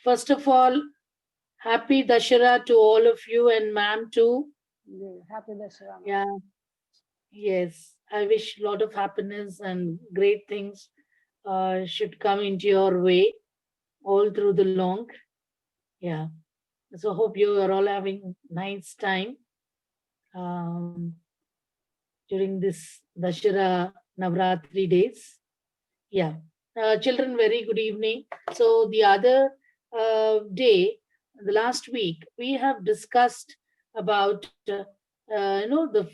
First of all, happy Dashara to all of you and ma'am too. Happy Dashara. Yeah, yes. I wish a lot of happiness and great things should come into your way all through the long. Yeah. So hope you are all having nice time um, during this Dashara Navratri days. Yeah. Children, very good evening. So the other day, the last week, we have discussed about the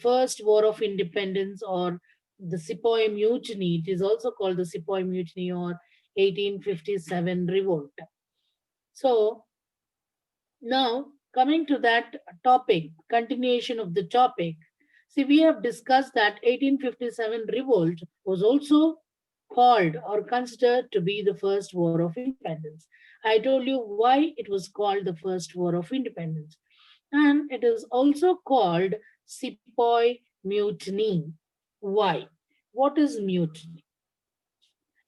first war of independence, or the Sepoy Mutiny. It is also called the Sepoy Mutiny or 1857 revolt. So now coming to that topic, continuation of the topic. See, we have discussed that 1857 revolt was also called or considered to be the first war of independence. I told you why it was called the first war of independence. And it is also called Sepoy Mutiny. Why? What is mutiny?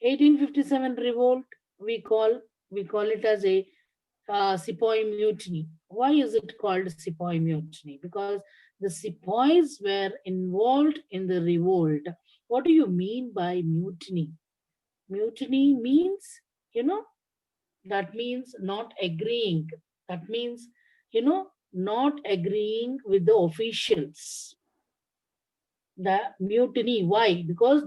1857 revolt, we call it as a Sepoy Mutiny. Why is it called Sepoy Mutiny? Because the Sepoys were involved in the revolt. What do you mean by mutiny? Mutiny means, that means not agreeing. That means, not agreeing with the officials. The mutiny. Why? Because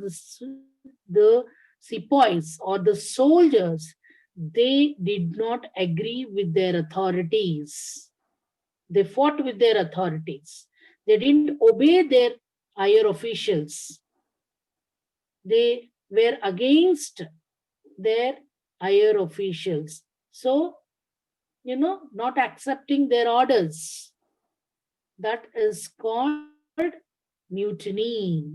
the sepoys or the soldiers, they did not agree with their authorities. They fought with their authorities. They didn't obey their higher officials. They were against their higher officials. So, not accepting their orders. That is called mutiny.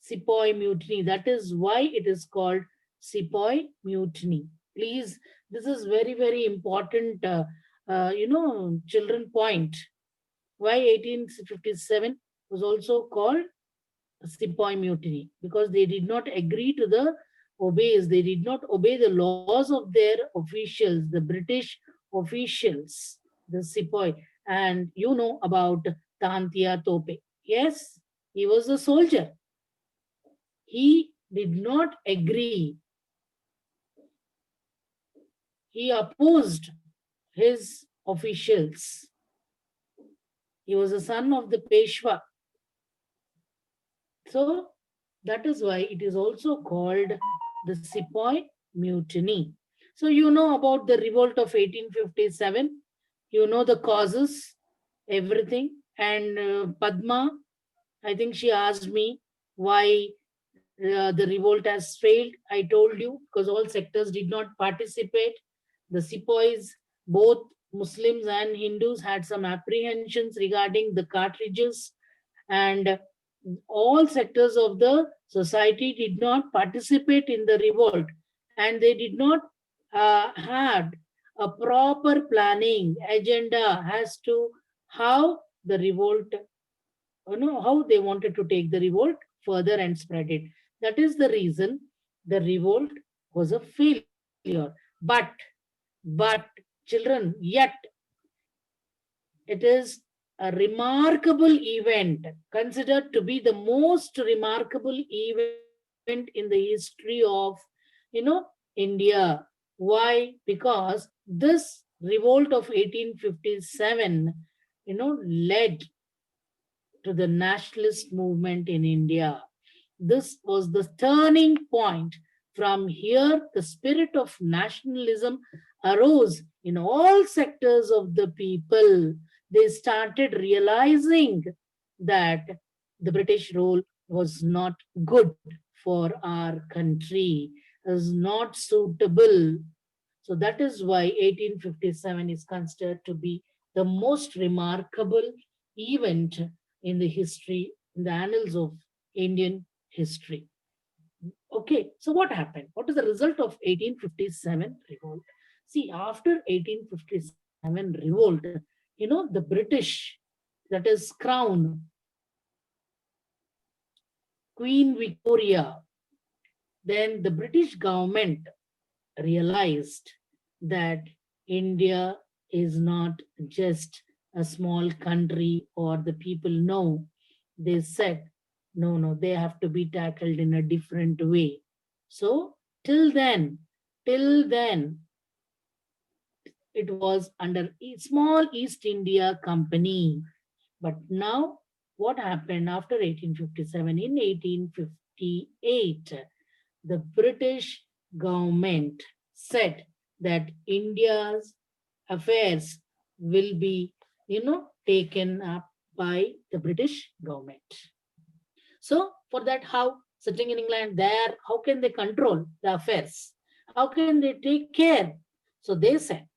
Sepoy Mutiny. That is why it is called Sepoy Mutiny. Please, this is very, very important, children point. Why 1857 was also called Sepoy Mutiny? Because they did not agree to the obeys. They did not obey the laws of their officials, the British officials, the Sepoy. And you know about Tantia Tope. Yes, he was a soldier. He did not agree. He opposed his officials. He was a son of the Peshwa. So that is why it is also called the Sepoy Mutiny. So you know about the revolt of 1857. You know the causes, everything. And Padma, I think she asked me why the revolt has failed. I told you because all sectors did not participate. The sepoys, both Muslims and Hindus, had some apprehensions regarding the cartridges, and all sectors of the society did not participate in the revolt, and they did not had a proper planning agenda as to how the revolt, how they wanted to take the revolt further and spread it. That is the reason the revolt was a failure. But children, yet it is a remarkable event, considered to be the most remarkable event in the history of, India. Why? Because this revolt of 1857, led to the nationalist movement in India. This was the turning point. From here, the spirit of nationalism arose in all sectors of the people. They started realizing that the British rule was not good for our country, is not suitable. So that is why 1857 is considered to be the most remarkable event in the history, in the annals of Indian history. Okay, so what happened? What is the result of 1857 revolt? See, after 1857 revolt, the British, that is Crown, Queen Victoria, then the British government realized that India is not just a small country or the people. No, they said, no, no, they have to be tackled in a different way. So, till then, till then, it was under small East India Company. But now, what happened after 1857? In 1858, the British government said that India's affairs will be, taken up by the British government. So for that, how sitting in England there, how can they control the affairs? How can they take care? So they said,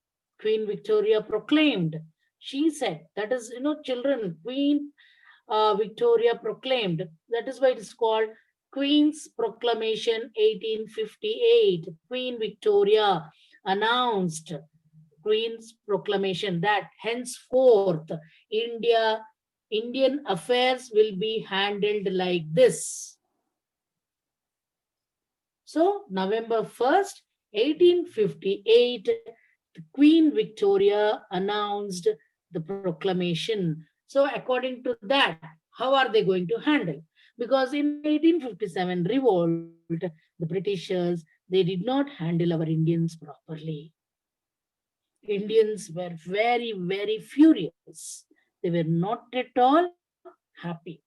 Queen Victoria proclaimed. She said, that is, children, Queen Victoria proclaimed. That is why it is called Queen's Proclamation 1858. Queen Victoria announced Queen's proclamation that henceforth Indian affairs will be handled like this. So November 1st, 1858, Queen Victoria announced the proclamation. So according to that, how are they going to handle? Because in 1857 revolt, the Britishers, they did not handle our Indians properly. Indians were very, very furious. They were not at all happy.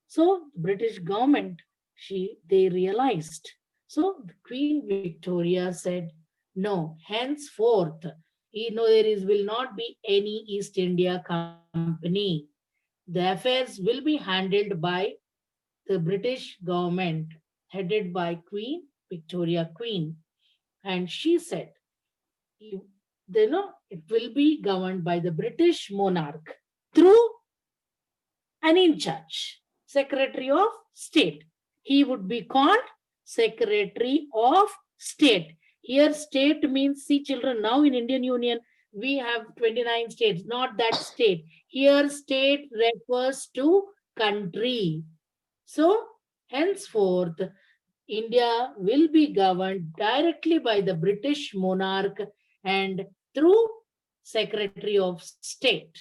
So the British government, they realized. So the Queen Victoria said, no, henceforth, there will not be any East India Company. The affairs will be handled by the British government, headed by Queen Victoria Queen. And she said, you, it will be governed by the British monarch through an in charge, Secretary of State. He would be called Secretary of State. Here, state means, see, children, now in Indian Union, we have 29 states, not that state. Here, state refers to country. So, henceforth, India will be governed directly by the British monarch and through Secretary of State.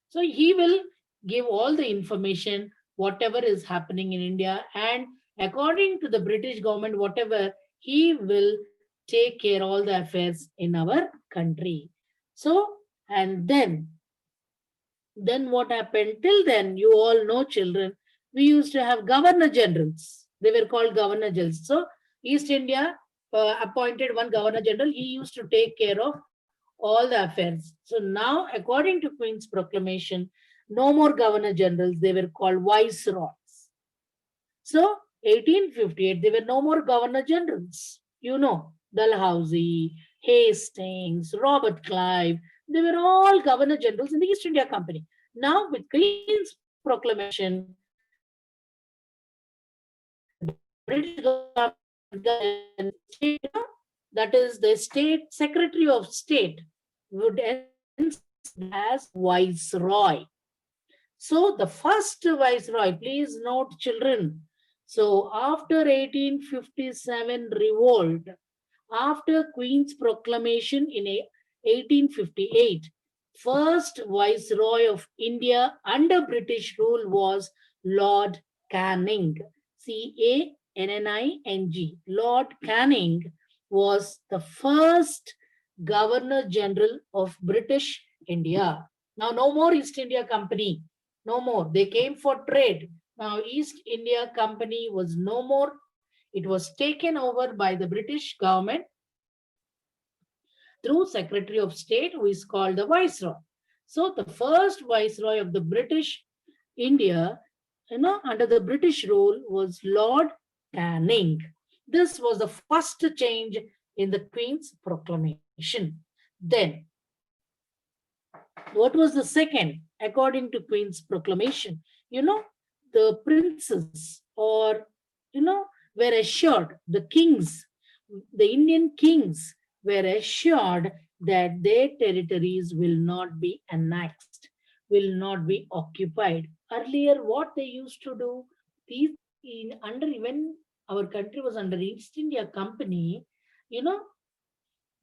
So he will give all the information, whatever is happening in India, and according to the British government, whatever, he will take care all the affairs in our country. So, and then what happened? Till then, you all know, children, we used to have governor generals. They were called governor generals. So, East India appointed one governor general. He used to take care of all the affairs. So now, according to Queen's proclamation, no more governor generals. They were called viceroys. So, 1858, there were no more governor generals. Dalhousie, Hastings, Robert Clive, they were all governor generals in the East India Company. Now, with Queen's proclamation, the British government, that is the state secretary of state, would as viceroy. So the first viceroy, please note, children. So after 1857 revolt, after Queen's proclamation in 1858, first viceroy of India under British rule was Lord Canning. Canning. Lord Canning was the first Governor General of British India. Now, no more East India Company. No more. They came for trade. Now, East India Company was no more. It was taken over by the British government through Secretary of State, who is called the Viceroy. So, the first Viceroy of the British India, under the British rule was Lord Canning. This was the first change in the Queen's proclamation. Then, what was the second? According to Queen's proclamation, the princes or, were assured, the kings, the Indian kings were assured that their territories will not be annexed, will not be occupied. Earlier, what they used to do, these when our country was under East India Company, you know,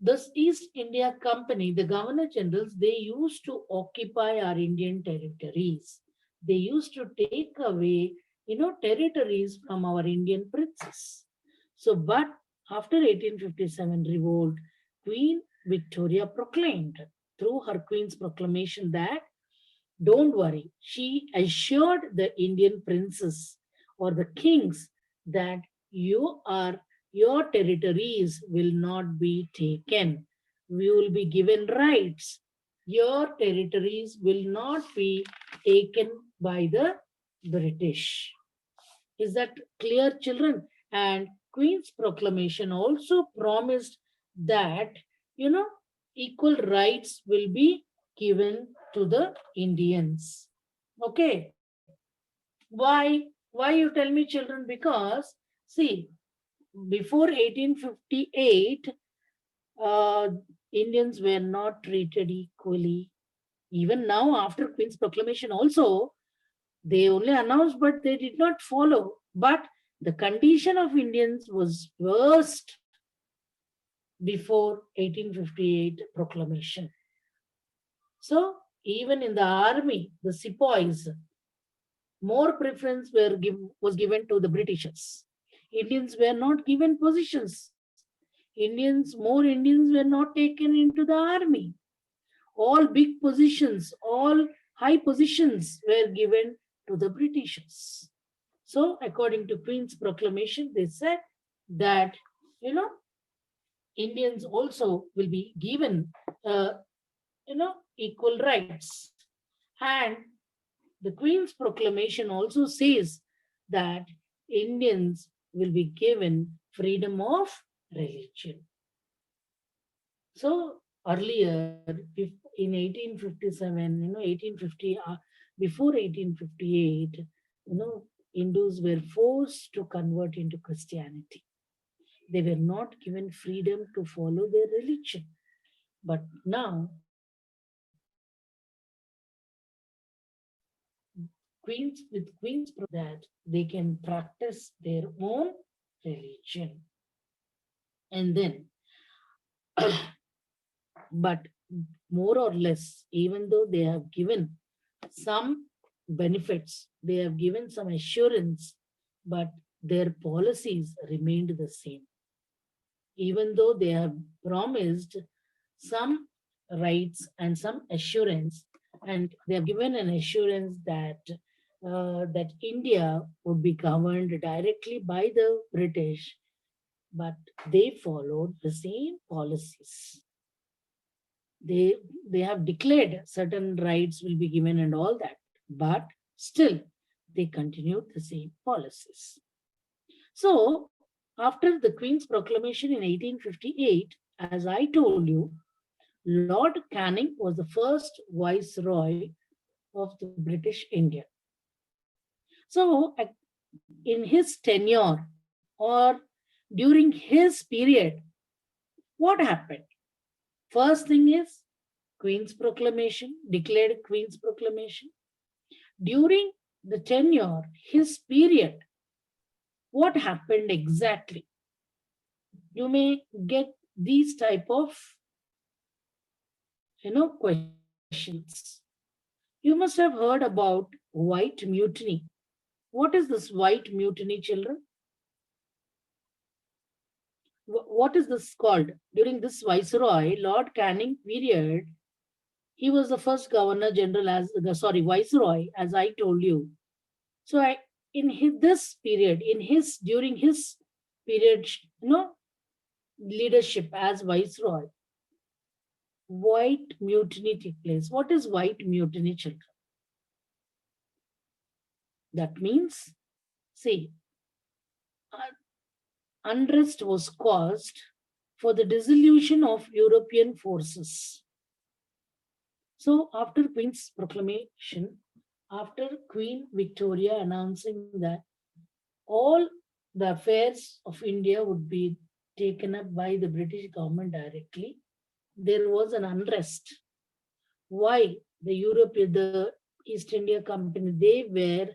This East India Company, the Governor Generals, they used to occupy our Indian territories. They used to take away, territories from our Indian princes. So, but after 1857 revolt, Queen Victoria proclaimed through her Queen's proclamation that don't worry, she assured the Indian princes or the kings that your territories will not be taken. We will be given rights. Your territories will not be taken by the British. Is that clear, children? And Queen's proclamation also promised that, you know, equal rights will be given to the Indians. Okay. Why you tell me, children? Because, see, before 1858, uh, Indians were not treated equally. Even now, after Queen's proclamation, also, they only announced, but they did not follow. But the condition of Indians was worst before 1858 proclamation. So even in the army, the sepoys, more preference was given to the Britishers. Indians were not given positions. More Indians were not taken into the army. All big positions, all high positions were given to the Britishers. So, according to Queen's proclamation, they said that, you know, Indians also will be given, equal rights. And the Queen's proclamation also says that Indians will be given freedom of religion. So earlier, in 1857, 1850, before 1858, Hindus were forced to convert into Christianity. They were not given freedom to follow their religion. But now, Queen's that they can practice their own religion. And then, but more or less, even though they have given some benefits, they have given some assurance, but their policies remained the same. Even though they have promised some rights and some assurance, and they have given an assurance that India would be governed directly by the British, but they followed the same policies. They have declared certain rights will be given and all that, but still they continued the same policies. So after the Queen's proclamation in 1858, as I told you, Lord Canning was the first viceroy of the British India. So in his tenure or during his period, what happened? First thing is Queen's proclamation, declared Queen's proclamation. During the tenure, his period, what happened exactly? You may get these type of questions. You must have heard about white mutiny. What is this white mutiny, children? What is this called? During this viceroy, Lord Canning period, he was the first governor general viceroy, as I told you. So this period, during his period, leadership as viceroy, white mutiny took place. What is white mutiny, children? That means, see, unrest was caused for the dissolution of European forces. So after Queen's proclamation, after Queen Victoria announcing that all the affairs of India would be taken up by the British government directly, there was an unrest. Why? The East India Company, they were,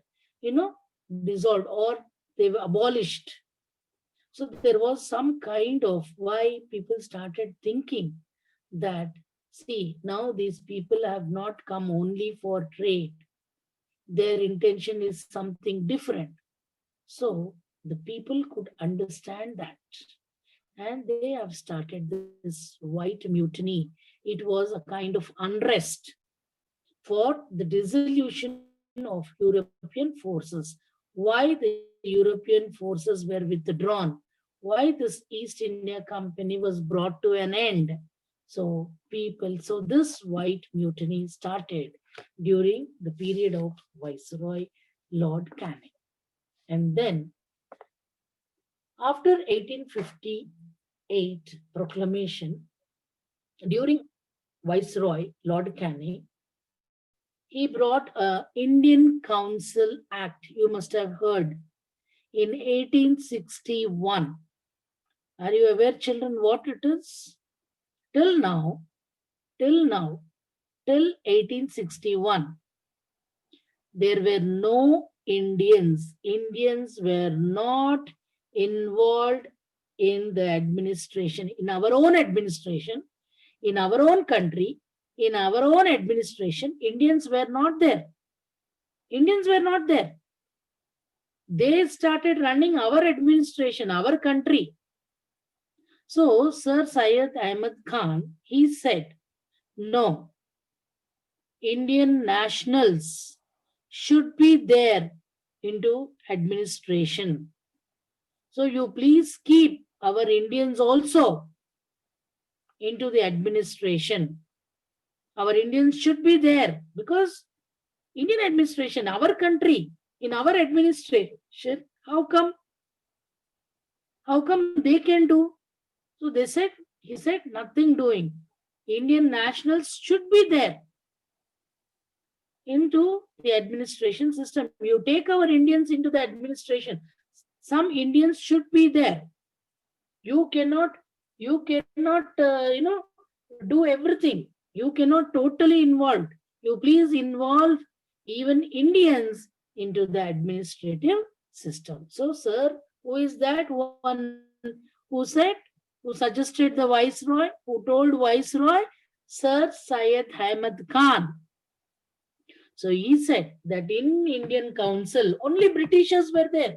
dissolved or they were abolished. So there was some kind of why people started thinking that, see, now these people have not come only for trade. Their intention is something different. So the people could understand that. And they have started this white mutiny. It was a kind of unrest for the dissolution of European forces. Why the European forces were withdrawn, why this East India Company was brought to an end. So this white mutiny started during the period of Viceroy Lord Canning. And then after 1858 proclamation, during Viceroy Lord Canning, he brought a Indian Council Act. You must have heard in 1861. Are you aware, children, what it is? Till now, till now, till 1861, there were no Indians. Indians were not involved in the administration, in our own administration, in our own country, in our own administration. Indians were not there. Indians were not there. They started running our administration, our country. So Sir Syed Ahmad Khan, he said, no, Indian nationals should be there into administration. So you please keep our Indians also into the administration. Our Indians should be there because Indian administration, our country, in our administration, how come they can do? So they said, he said, nothing doing. Indian nationals should be there into the administration system. You take our Indians into the administration. Some Indians should be there. You cannot do everything. You cannot totally involve. You please involve even Indians into the administrative system. So, sir, who is that one who said, who suggested the Viceroy, who told Viceroy? Sir Syed Ahmad Khan. So he said that in Indian Council, only Britishers were there.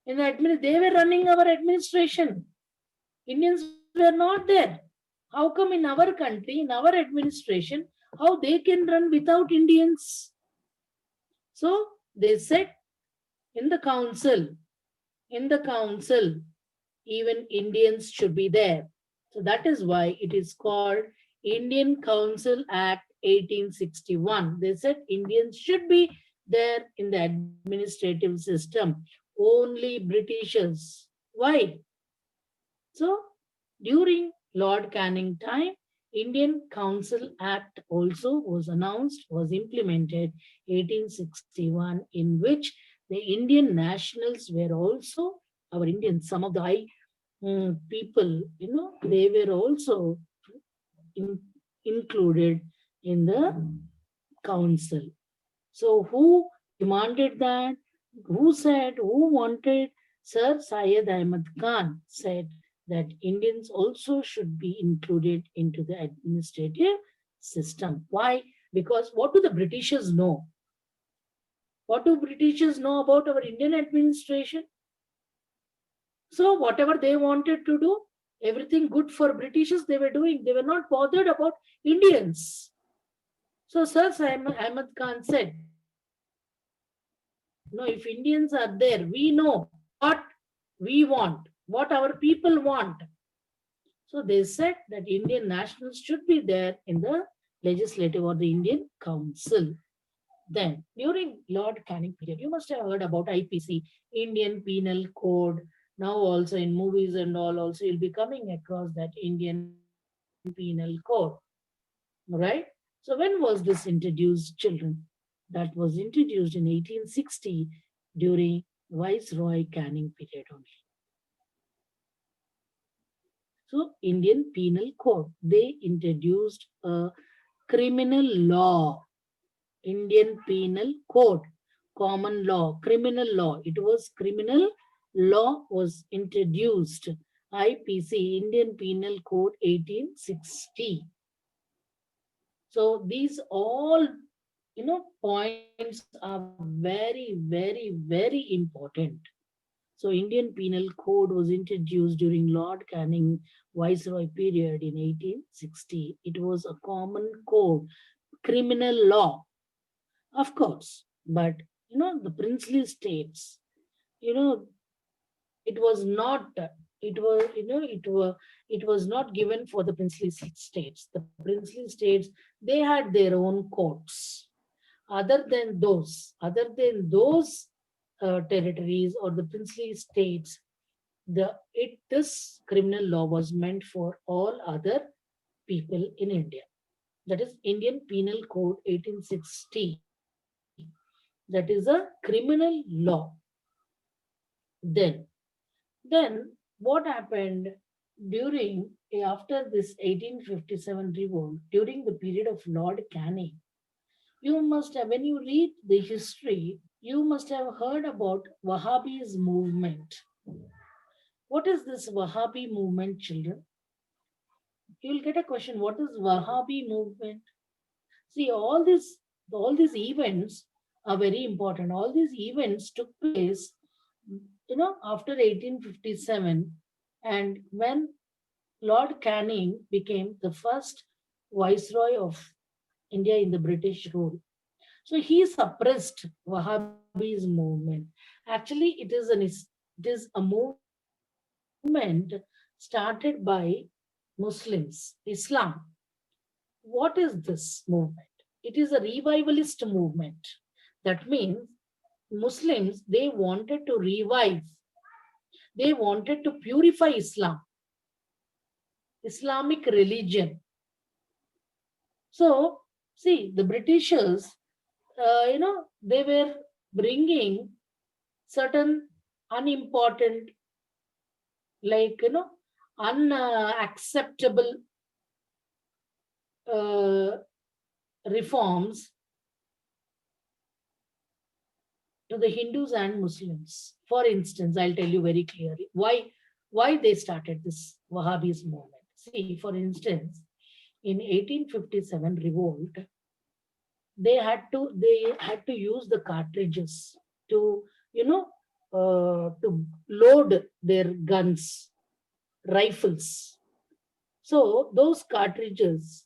They were running our administration. Indians were not there. How come in our country, in our administration, how they can run without Indians? So they said in the council, even Indians should be there. So that is why it is called Indian Council Act 1861. They said Indians should be there in the administrative system. Only Britishers. Why? So during Lord Canning time, Indian Council Act also was announced, was implemented 1861, in which the Indian nationals were also our Indians. Some of the high people, they were also included in the council. So who demanded that? Who said, who wanted? Sir Syed Ahmad Khan said that Indians also should be included into the administrative system. Why? Because what do the Britishers know? What do Britishers know about our Indian administration? So whatever they wanted to do, everything good for Britishers they were doing. They were not bothered about Indians. So Sir Ahmad Khan said, no, if Indians are there, we know what we want, what our people want. So they said that Indian nationals should be there in the legislative or the Indian Council. Then, during Lord Canning period, you must have heard about IPC, Indian Penal Code. Now also in movies and all also you'll be coming across that Indian Penal Code. Right? So when was this introduced, children? That was introduced in 1860 during Viceroy Canning period only. So Indian Penal Code, they introduced a criminal law. Indian Penal Code, common law, criminal law. It was criminal law was introduced. IPC, Indian Penal Code 1860. So these all, points are very important. So Indian Penal Code was introduced during Lord Canning Viceroy period in 1860. It was a common code, criminal law, of course, but the princely states, you know, it was not. It was, it was not given for the princely states. The princely states, they had their own courts. Other than those territories or the princely states, this criminal law was meant for all other people in India. That is Indian Penal Code 1860. That is a criminal law. Then then what happened during after this 1857 revolt, during the period of Lord Canning? You must have, when you read the history, you must have heard about Wahhabis movement. What is this Wahhabi movement, children? You will get a question. What is Wahhabi movement? See, all these events are very important. All these events took place, after 1857, and when Lord Canning became the first viceroy of India in the British rule. So he suppressed Wahhabis movement. Actually, it is a movement started by Muslims, Islam. What is this movement? It is a revivalist movement. That means Muslims, they wanted to revive, they wanted to purify Islam, Islamic religion. So, see, the Britishers, they were bringing certain unimportant, like, unacceptable uh, reforms to the Hindus and Muslims. For instance, I'll tell you very clearly why they started this Wahhabis movement. See, for instance, in 1857 revolt, they had to use the cartridges to, to load their guns, rifles. So those cartridges,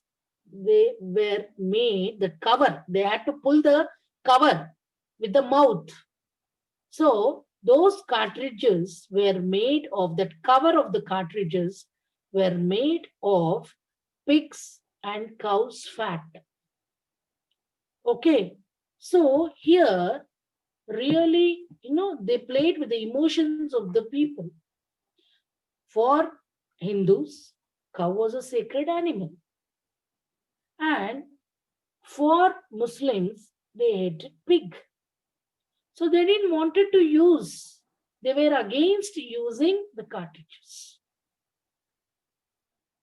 they were made, the cover, they had to pull the cover with the mouth. So those cartridges were made of, that cover of the cartridges were made of pigs and cows' fat. Okay. So here, really, they played with the emotions of the people. For Hindus, cow was a sacred animal. And for Muslims, they hated pig. So they didn't wanted to use. They were against using the cartridges.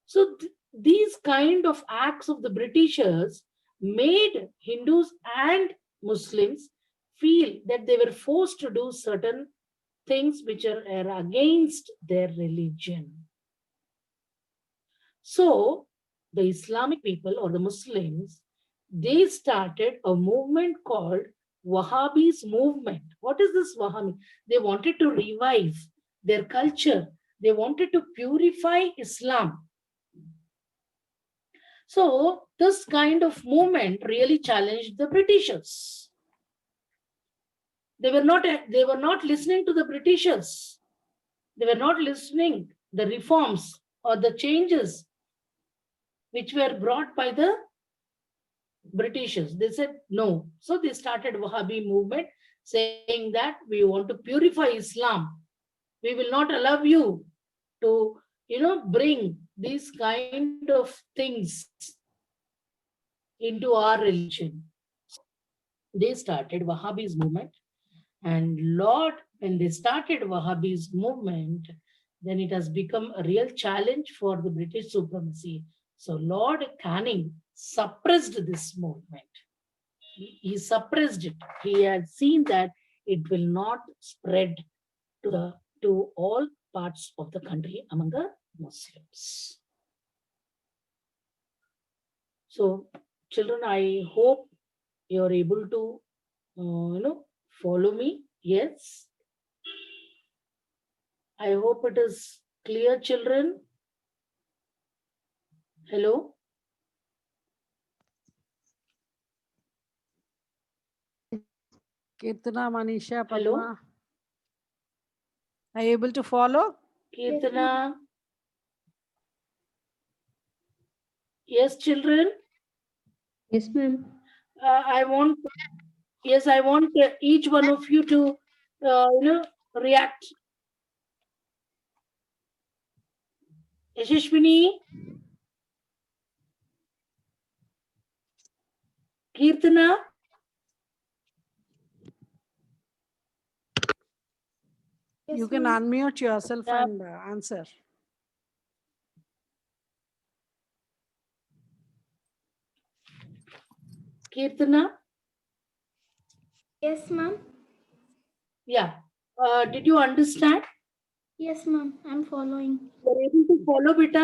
So these kind of acts of the Britishers made Hindus and Muslims feel that they were forced to do certain things which are against their religion. So the Islamic people or the Muslims, they started a movement called Wahhabis movement. What is this Wahhabi? They wanted to revive their culture. They wanted to purify Islam. So this kind of movement really challenged the Britishers. They were not listening to the Britishers. They were not listening the reforms or the changes which were brought by the Britishers. They said no. So they started Wahhabi movement saying that we want to purify Islam. We will not allow you to, bring these kind of things into our religion. So they started Wahhabis movement. And Lord, when they started Wahhabis movement, then it has become a real challenge for the British supremacy. So Lord Canning suppressed this movement. He suppressed it. He had seen that it will not spread to the to all parts of the country among the Muslims. So, children, I hope you're able to, follow me. Yes. I hope it is clear, children. Hello. Kirtana, Manisha, Hello. Padma. Are you able to follow? Kirtana. Yes, children. Yes, ma'am. I want each one of you to, react. Yashashwini, Kirtana, You can unmute yourself Yeah. and answer. Kirtana. Yes, ma'am. Yeah. Did you understand? Yes, ma'am. I'm following. You're able to follow, beta?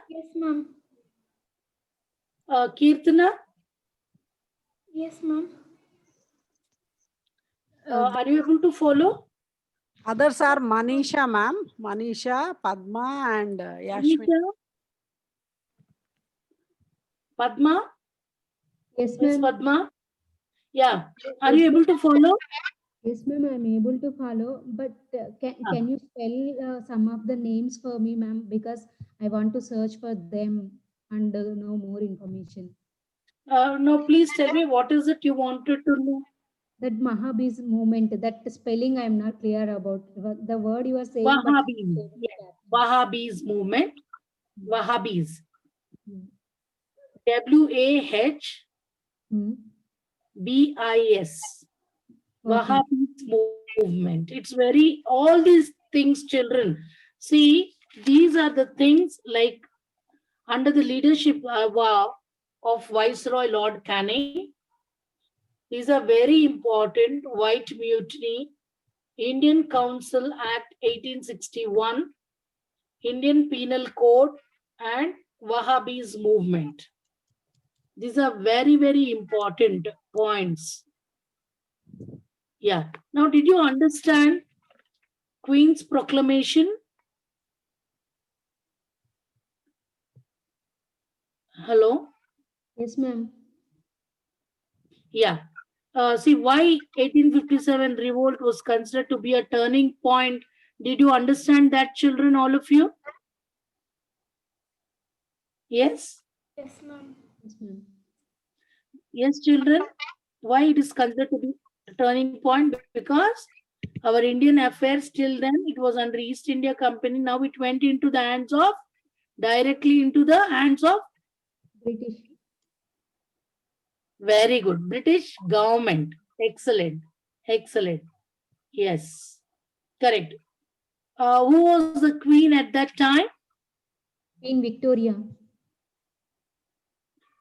Yes, ma'am. Kirtana, Yes, ma'am. are you able to follow? Others are Manisha, ma'am. Manisha, Padma, and Yashwin. Manisha? Padma? Yes, Miss ma'am. Padma? Yeah. Are you able to follow? Yes, ma'am. I'm able to follow. But can you spell some of the names for me, ma'am? Because I want to search for them and know more information. No, please tell me what is it you wanted to know? That Wahhabis movement, that spelling I'm not clear about. The word you are saying, but Wahhabis. Yes. Wahhabis movement. Wahhabis. WAHBIS. Wahhabis movement. It's very, all these things, children. See, these are the things like under the leadership of Viceroy Lord Canning. These are very important. White Mutiny, Indian Council Act 1861, Indian Penal Code, and Wahhabis movement. These are very, very important points. Yeah. Now, did you understand Queen's proclamation? Hello? Yes, ma'am. Yeah. See, why 1857 revolt was considered to be a turning point. Did you understand that, children, all of you? Yes? Yes, ma'am. Yes, ma'am. Yes, children. Why it is considered to be a turning point? Because our Indian affairs till then, it was under East India Company. Now it went into the hands of, directly into the hands of, British. very good, British government. Excellent. Excellent. Yes. Correct. Who was the queen at that time? Queen Victoria.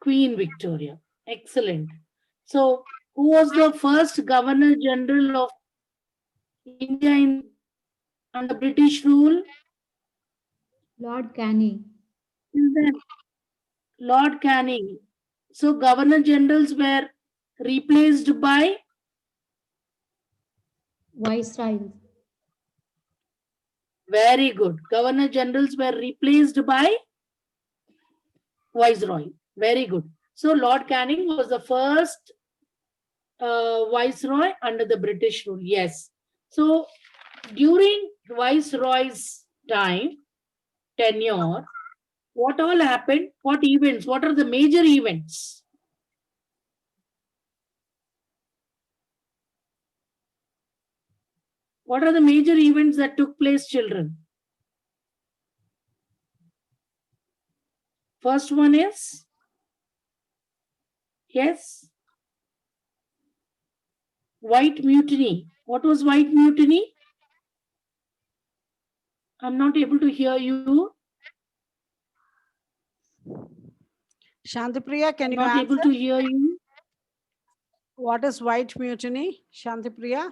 Queen Victoria. Excellent. So, who was the first Governor General of India under British rule? Lord Canning. Then Lord Canning. So, Governor Generals were replaced by, Viceroy. very good. Governor Generals were replaced by Viceroy. Very good. So, Lord Canning was the first Viceroy under the British rule. Yes. So, during Viceroy's time, tenure, what all happened? What events? What are the major events? What are the major events that took place, children? First one is, yes, White Mutiny. What was White Mutiny? I'm not able to hear you. Shantipriya, can I'm you not answer? able to hear you. What is white mutiny? Shantipriya?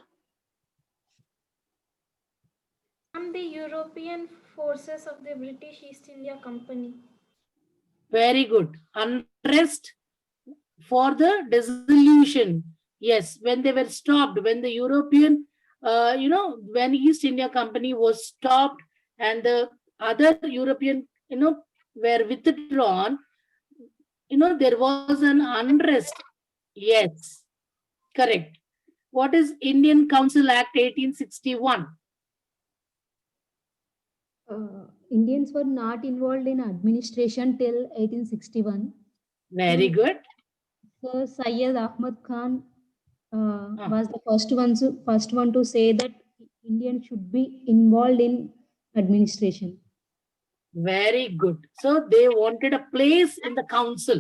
the European forces of the British East India Company. Very good. Unrest for the dissolution. Yes, when they were stopped, when the European, when East India Company was stopped and the other European, were withdrawn, there was an unrest. Yes, correct. What is Indian Council Act 1861? Indians were not involved in administration till 1861. Very good. Sir Syed Ahmad Khan Ah. was the first one to say that Indians should be involved in administration. Very good. So they wanted a place in the council.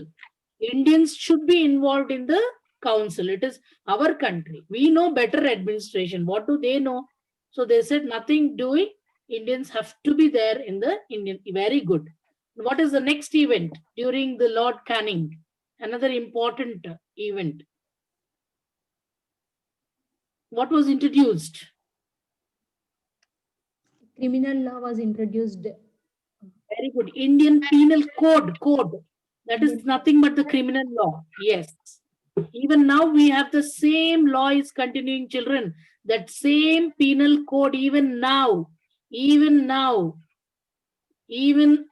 Indians should be involved in the council. It is our country. We know better administration. What do they know? So they said nothing doing. Indians have to be there in the Indian. Very good. What is the next event during the Lord Canning? Another important event. What was introduced? Criminal law was introduced. Very good. Indian Penal Code. That is nothing but the criminal law. Yes. Even now we have the same law is continuing, children. That same penal code even now, even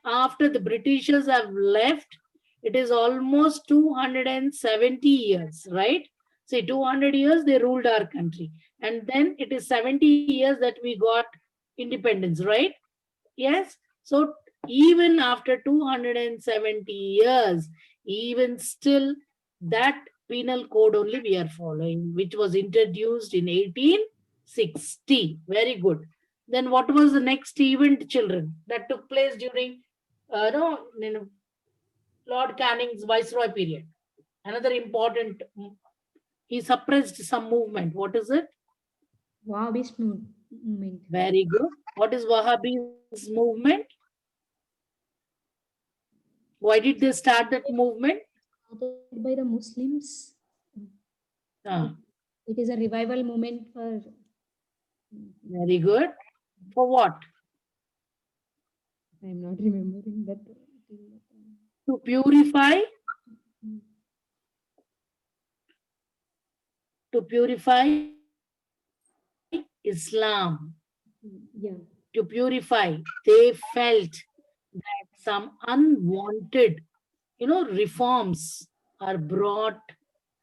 after the Britishers have left, it is almost 270 years, right? See, 200 years they ruled our country. And then it is 70 years that we got independence, right? Yes. So even after 270 years, even still that penal code only we are following, which was introduced in 1860. Very good. Then what was the next event, children, that took place during Lord Canning's Viceroy period? Another important, he suppressed some movement. What is it? Wahhabis movement. Very good. What is Wahhabis movement? Why did they start that movement? Started by the Muslims. Ah, It is a revival movement for. very good. For what? I am not remembering that. To purify? To purify Islam. Yeah. To purify. They felt that some unwanted, reforms are brought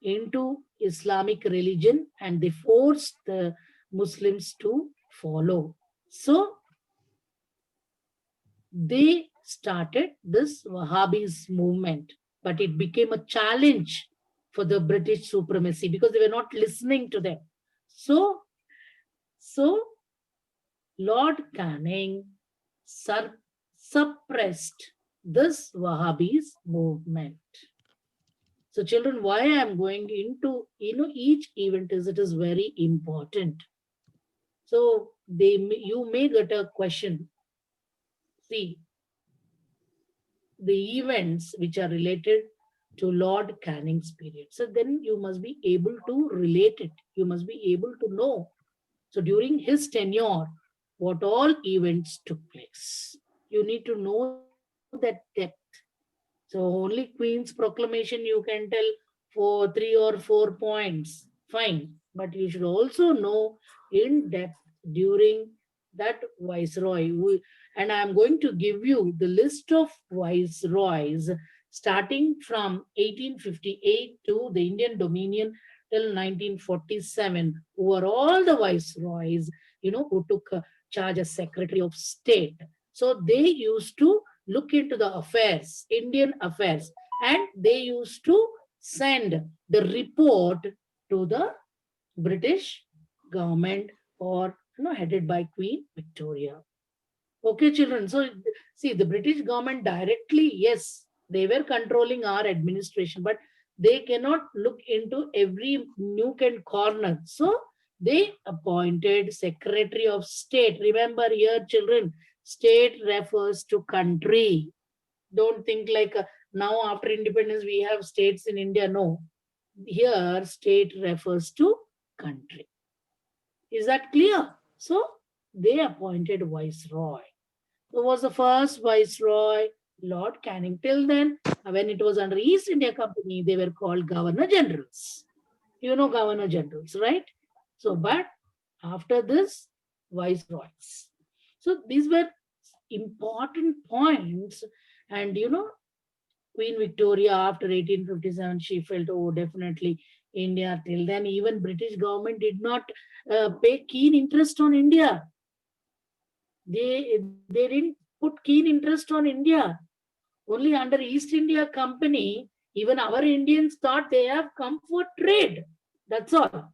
into Islamic religion and they forced the Muslims to follow. So they started this Wahhabis movement, but it became a challenge for the British supremacy because they were not listening to them. So Lord Canning suppressed this Wahhabis movement. So children, why I am going into each event is it is very important. So you may get a question. See, the events which are related to Lord Canning's period. So then you must be able to relate it. You must be able to know. So during his tenure, what all events took place. You need to know that depth. So only Queen's proclamation you can tell for 3 or 4 points. Fine. But you should also know in depth during that viceroy. And I am going to give you the list of viceroys starting from 1858 to the Indian Dominion till 1947, who were all the viceroys, who took charge as Secretary of State. So they used to look into the affairs, Indian affairs, and they used to send the report to the British government or headed by Queen Victoria. Okay, children. So see, the British government directly, yes, they were controlling our administration, but they cannot look into every nook and corner. So they appointed Secretary of State. Remember here, children, state refers to country. Don't think like now after independence we have states in India. No. Here state refers to country. Is that clear? So they appointed viceroy. Who was the first viceroy? Lord Canning. Till then, when it was under East India Company, they were called governor generals. You know governor generals, right? So, but after this, viceroys. So these were important points. And Queen Victoria, after 1857, she felt, oh, definitely India. Till then, even British government did not pay keen interest on India. They didn't put keen interest on India. Only under East India Company, even our Indians thought they have come for trade. That's all.